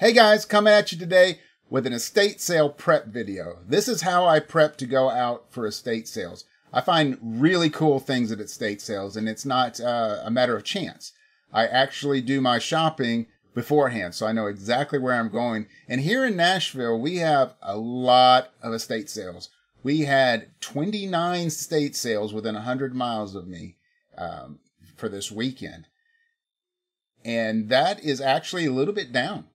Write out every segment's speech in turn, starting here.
Hey guys, coming at you today with an estate sale prep video. This is how I prep to go out for estate sales. I find really cool things at estate sales, and it's not a matter of chance. I actually do my shopping beforehand, so I know exactly where I'm going. And here in Nashville, we have a lot of estate sales. We had 29 estate sales within 100 miles of me for this weekend. And that is actually a little bit down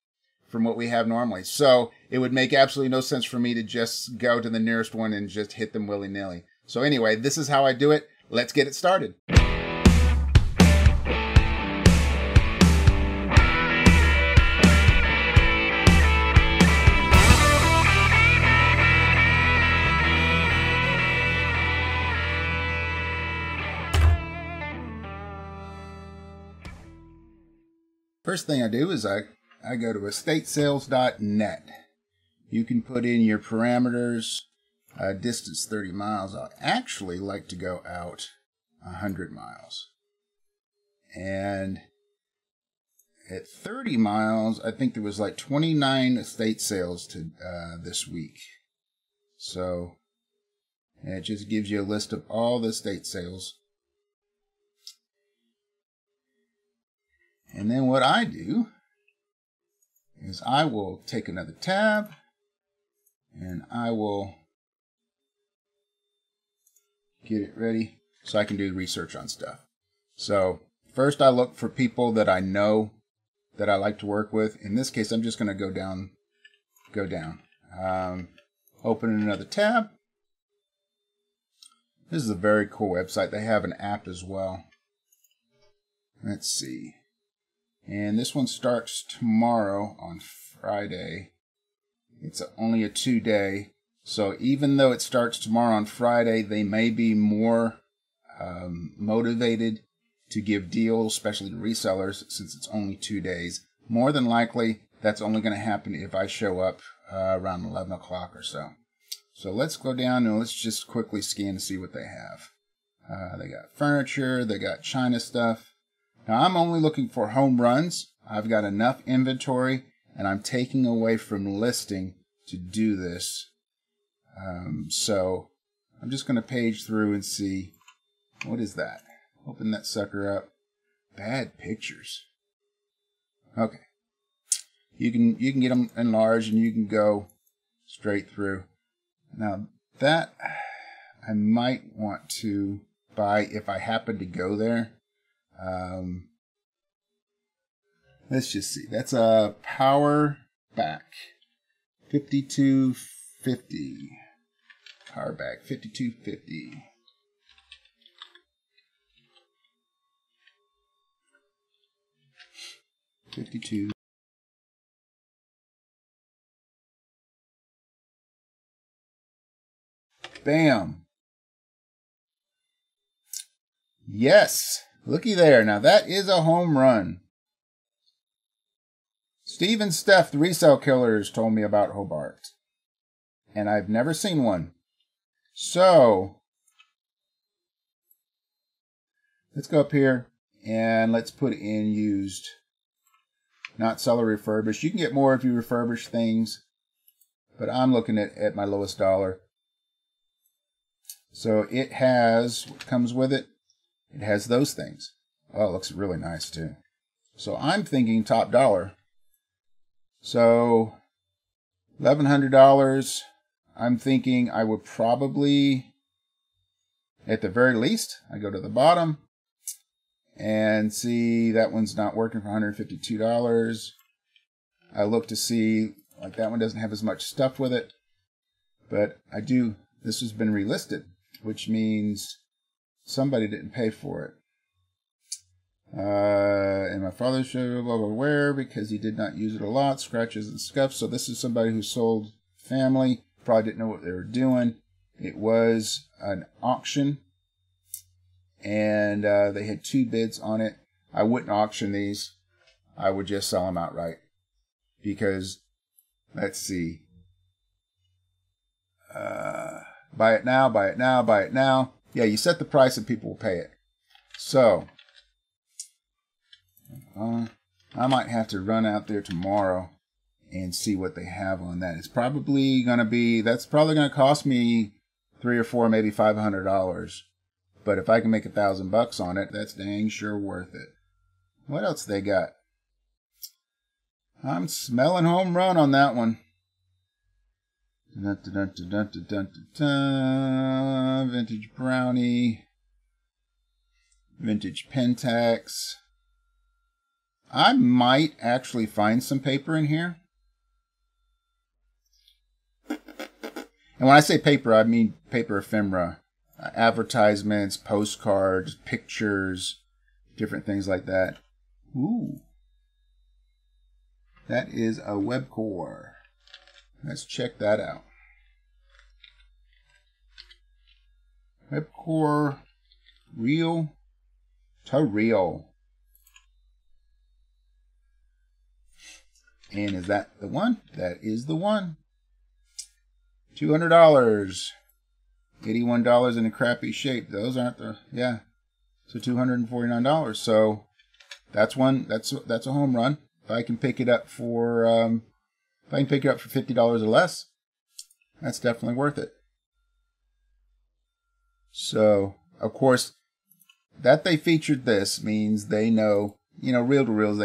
from what we have normally. So it would make absolutely no sense for me to just go to the nearest one and just hit them willy-nilly. So anyway, this is how I do it. Let's get it started. First thing I do is I go to estatesales.net. You can put in your parameters, distance 30 miles. I actually like to go out 100 miles. And at 30 miles, I think there was like 29 estate sales to this week. So it just gives you a list of all the estate sales. And then what I do is I will take another tab and I will get it ready so I can do research on stuff. So first I look for people that I know that I like to work with. In this case, I'm just going to go down. Open another tab. This is a very cool website. They have an app as well. Let's see. And this one starts tomorrow on Friday. It's only a 2-day. So even though it starts tomorrow on Friday, they may be more motivated to give deals, especially to resellers, since it's only 2 days. More than likely, that's only going to happen if I show up around 11 o'clock or so. So let's go down and let's just quickly scan and see what they have. They got furniture, they got China stuff. Now, I'm only looking for home runs. I've got enough inventory, and I'm taking away from listing to do this. So I'm just going to page through and see, what is that? Open that sucker up. Bad pictures. Okay. You can get them enlarged, and you can go straight through. Now, that I might want to buy if I happen to go there. Let's just see. That's a power back 5250. Power back 5250. Bam. Yes. Looky there. Now that is a home run. Steve and Steph, the resale killers, told me about Hobart. And I've never seen one. So let's go up here and let's put in used. Not seller refurbished. You can get more if you refurbish things. But I'm looking at my lowest dollar. So it has what comes with it. It has those things. Oh, it looks really nice too. So I'm thinking top dollar. So $1,100. I'm thinking I would probably, at the very least, I go to the bottom and see that one's not working for $152. I look to see, like that one doesn't have as much stuff with it. But I do, this has been relisted, which means somebody didn't pay for it. And my father showed blah, blah, where because he did not use it a lot, scratches and scuffs. So this is somebody who sold family, probably didn't know what they were doing. It was an auction, and they had 2 bids on it. I wouldn't auction these. I would just sell them outright because, let's see, buy it now, buy it now, buy it now. Yeah, you set the price and people will pay it. So I might have to run out there tomorrow and see what they have on that. It's probably going to be, that's probably going to cost me $300 or $400, maybe $500. But if I can make $1,000 on it, that's dang sure worth it. What else they got? I'm smelling home run on that one. Vintage brownie. Vintage Pentax. I might actually find some paper in here. And when I say paper, I mean paper ephemera. Advertisements, postcards, pictures, different things like that. Ooh. That is a Webcore. Let's check that out. Webcore reel to reel. And is that the one? That is the one. $200. $81 in a crappy shape. Those aren't the, yeah. So $249. So that's one. That's a home run. If I can pick it up for $50 or less, that's definitely worth it. So of course, that they featured this means they know, reel to reels.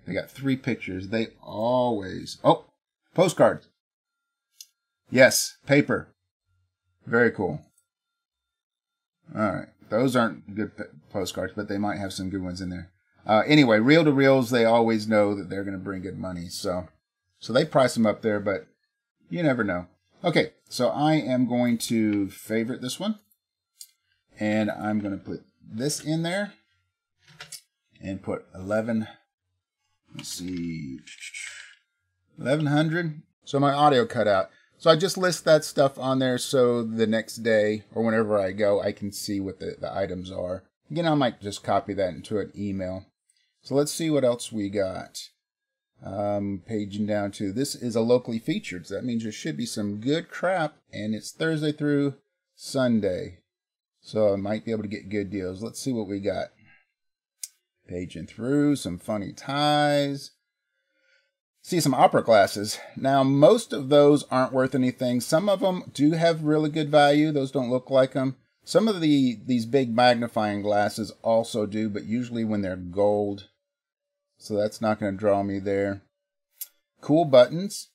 They got 3 pictures. They always, postcards. Yes, paper. Very cool. All right. Those aren't good postcards, but they might have some good ones in there. Anyway, reel to reels, they always know that they're going to bring good money. So they price them up there, but you never know. Okay. So I am going to favorite this one, and I'm going to put this in there and put 11. Let's see, 1100. So my audio cut out. So I just list that stuff on there so the next day or whenever I go, I can see what the items are. Again, I might just copy that into an email. So let's see what else we got. Paging down to, this is a locally featured. So that means there should be some good crap, and it's Thursday through Sunday. So I might be able to get good deals. Let's see what we got. Paging through, some funny ties. See some opera glasses. Now, most of those aren't worth anything. Some of them do have really good value. Those don't look like them. Some of these big magnifying glasses also do, but usually when they're gold. So that's not going to draw me there. Cool buttons.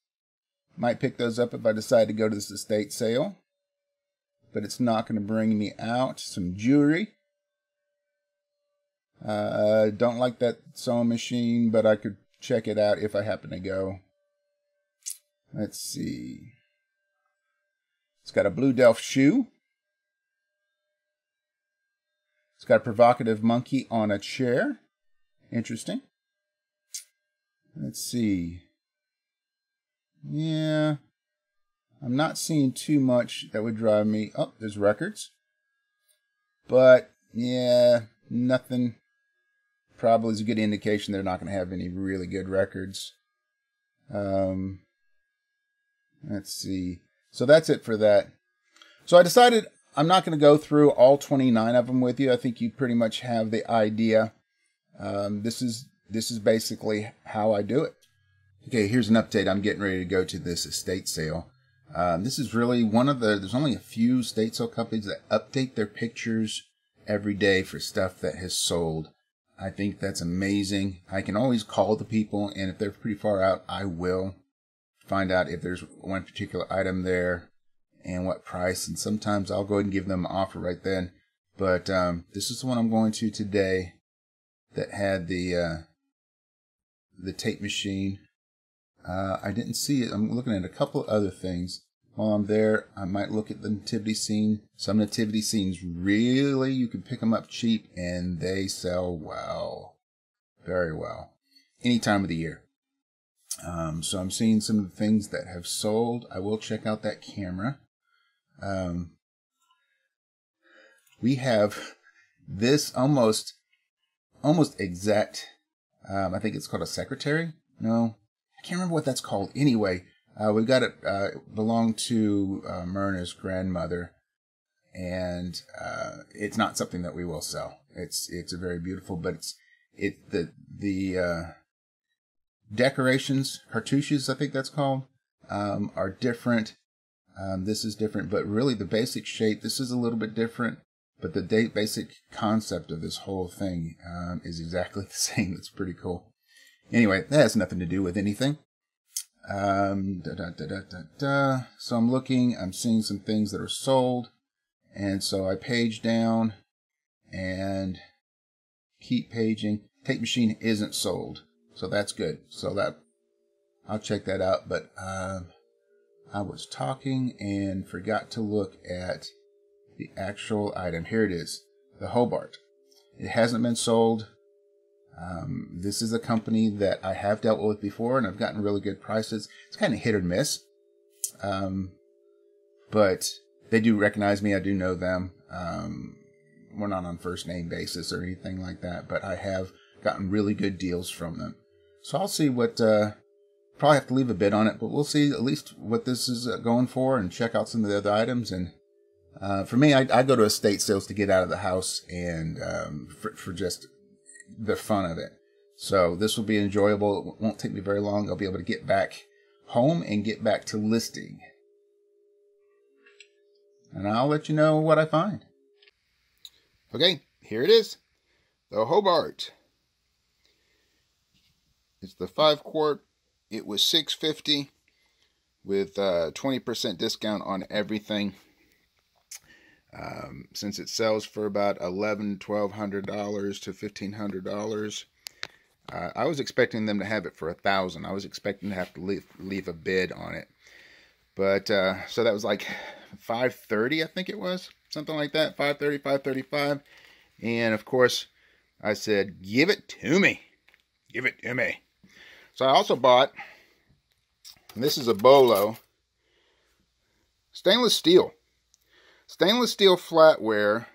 Might pick those up if I decide to go to this estate sale. But it's not going to bring me out. Some jewelry. Don't like that sewing machine, but I could check it out if I happen to go. Let's see. It's got a blue Delft shoe. It's got a provocative monkey on a chair. Interesting. Let's see. Yeah. I'm not seeing too much that would drive me. Oh, there's records. But, yeah, nothing. Probably is a good indication they're not going to have any really good records. Let's see. So that's it for that. So I decided I'm not going to go through all 29 of them with you. I think you pretty much have the idea. This is basically how I do it. Okay, here's an update. I'm getting ready to go to this estate sale. This is really there's only a few estate sale companies that update their pictures every day for stuff that has sold. I think that's amazing. I can always call the people, and if they're pretty far out, I will find out if there's one particular item there and what price. And sometimes I'll go ahead and give them an offer right then. But this is the one I'm going to today that had the tape machine. I didn't see it. I'm looking at a couple of other things. While I'm there, I might look at the nativity scene. Some nativity scenes really, you can pick them up cheap and they sell well. Very well. Any time of the year. So I'm seeing some of the things that have sold. I will check out that camera. We have this almost exact, I think it's called a secretary. No, I can't remember what that's called. Anyway, we've got it, belonged to Myrna's grandmother, and it's not something that we will sell. It's a very beautiful, but the decorations, cartouches, I think that's called, are different. This is different, but really the basic shape, this is a little bit different, but the basic concept of this whole thing is exactly the same. It's pretty cool. Anyway, that has nothing to do with anything. So I'm seeing some things that are sold, and so I page down and keep paging. Tape machine isn't sold, so that's good. So that I'll check that out, but I was talking and forgot to look at the actual item. Here it is, the Hobart. It hasn't been sold. This is a company that I have dealt with before, and I've gotten really good prices. It's kind of hit or miss, but they do recognize me. I do know them. We're not on first name basis or anything like that, but I have gotten really good deals from them. So I'll see what, probably have to leave a bid on it, but we'll see at least what this is going for and check out some of the other items. And for me, I go to estate sales to get out of the house and for just the fun of it. So this will be enjoyable. It won't take me very long. I'll be able to get back home and get back to listing. And I'll let you know what I find. Okay, here it is. The Hobart. It's the 5-quart. It was $6.50 with 20% discount on everything. Since it sells for about $1,200 to $1,500, I was expecting them to have it for $1,000. I was expecting to have to leave a bid on it, but so that was like $530, I think it was, something like that, $530, $535, and of course I said, "Give it to me, give it to me." So I also bought, and this is a Bolo, stainless steel. Stainless steel flatware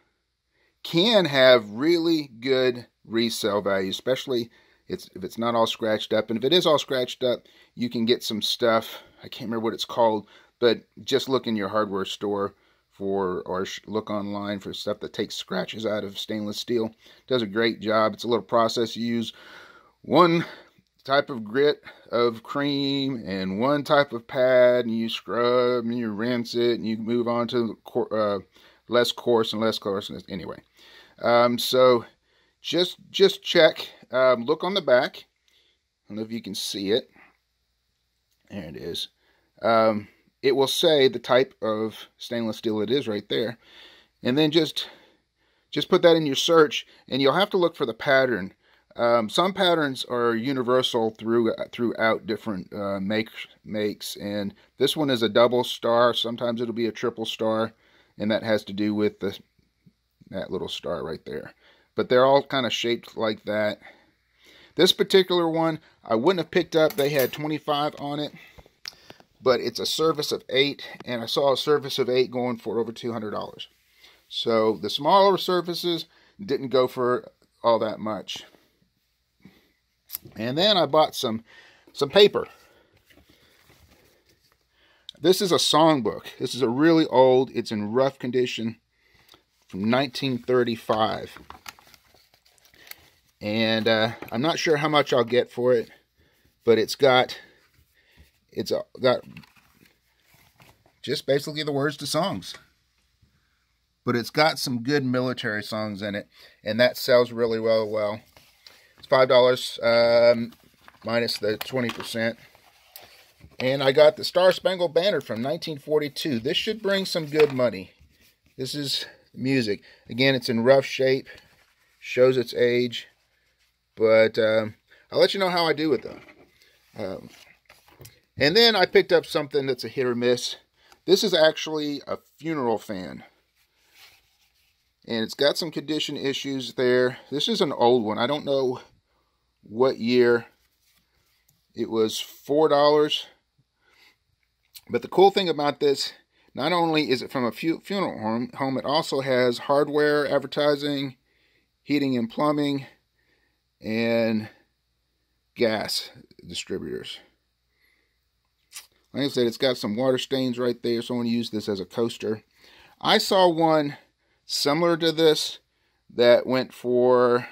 can have really good resale value, especially if it's not all scratched up. And if it is all scratched up, you can get some stuff. I can't remember what it's called, but just look in your hardware store for, or look online for stuff that takes scratches out of stainless steel. It does a great job. It's a little process. You use one type of grit of cream and one type of pad, and you scrub and you rinse it, and you move on to less coarse and less coarse. Anyway, so just check, look on the back. I don't know if you can see it. There it is. It will say the type of stainless steel it is right there, and then just put that in your search, and you'll have to look for the pattern. Some patterns are universal throughout different makes, and this one is a double star. Sometimes it'll be a triple star, and that has to do with that little star right there. But they're all kind of shaped like that. This particular one, I wouldn't have picked up. They had 25 on it, but it's a service of 8, and I saw a service of 8 going for over $200. So the smaller surfaces didn't go for all that much. And then I bought some paper. This is a songbook. This is a really old, it's in rough condition, from 1935. And I'm not sure how much I'll get for it, but it's got just basically the words to songs. But it's got some good military songs in it, and that sells really well. It's $5 minus the 20%. And I got the Star Spangled Banner from 1942. This should bring some good money. This is music. Again, it's in rough shape. Shows its age. But I'll let you know how I do with them. And then I picked up something that's a hit or miss. This is actually a funeral fan. And it's got some condition issues there. This is an old one. I don't know what year. It was $4. But the cool thing about this, not only is it from a funeral home, it also has hardware, advertising, heating and plumbing, and gas distributors. Like I said, it's got some water stains right there, so I'm going to use this as a coaster. I saw one similar to this that went for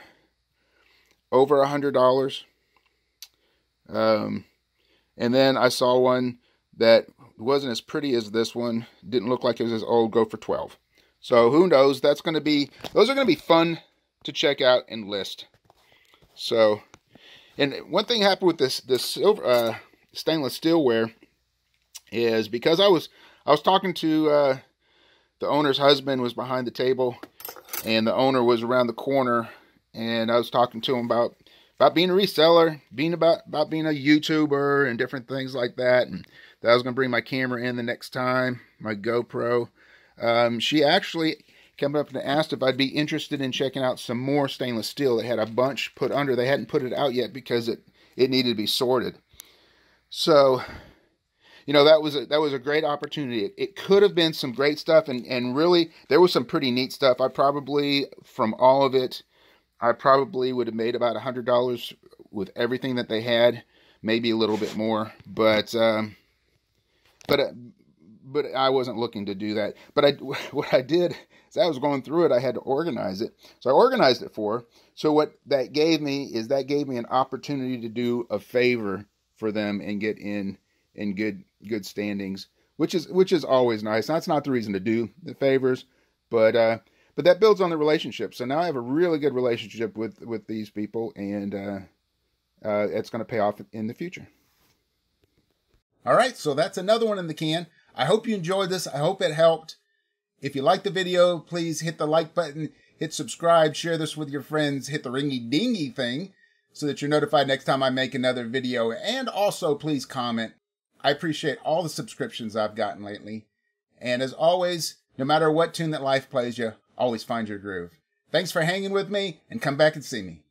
over $100. And then I saw one that wasn't as pretty as this one. Didn't look like it was as old. Go for 12. So who knows? Those are going to be fun to check out and list. So, and one thing happened with this silver stainless steelware is because I was talking to the owner's husband was behind the table, and the owner was around the corner, and I was talking to him about being a reseller, about being a YouTuber and different things like that, and that I was going to bring my camera in the next time, my GoPro. She actually came up and asked if I'd be interested in checking out some more stainless steel. They had a bunch put under. They hadn't put it out yet because it needed to be sorted. So, you know, that was a great opportunity. It could have been some great stuff, and really there was some pretty neat stuff. I probably, from all of it, I probably would have made about $100 with everything that they had, maybe a little bit more, but I wasn't looking to do that. But what I did is I was going through it. I had to organize it, so I organized it for her. So what that gave me is an opportunity to do a favor for them and get in good standings, which is always nice. That's not the reason to do the favors, but that builds on the relationship. So now I have a really good relationship with these people, and it's going to pay off in the future. All right, so that's another one in the can. I hope you enjoyed this. I hope it helped. If you liked the video, please hit the like button, hit subscribe, share this with your friends, hit the ringy dingy thing so that you're notified next time I make another video. And also, please comment. I appreciate all the subscriptions I've gotten lately. And as always, no matter what tune that life plays you, always find your groove. Thanks for hanging with me, and come back and see me.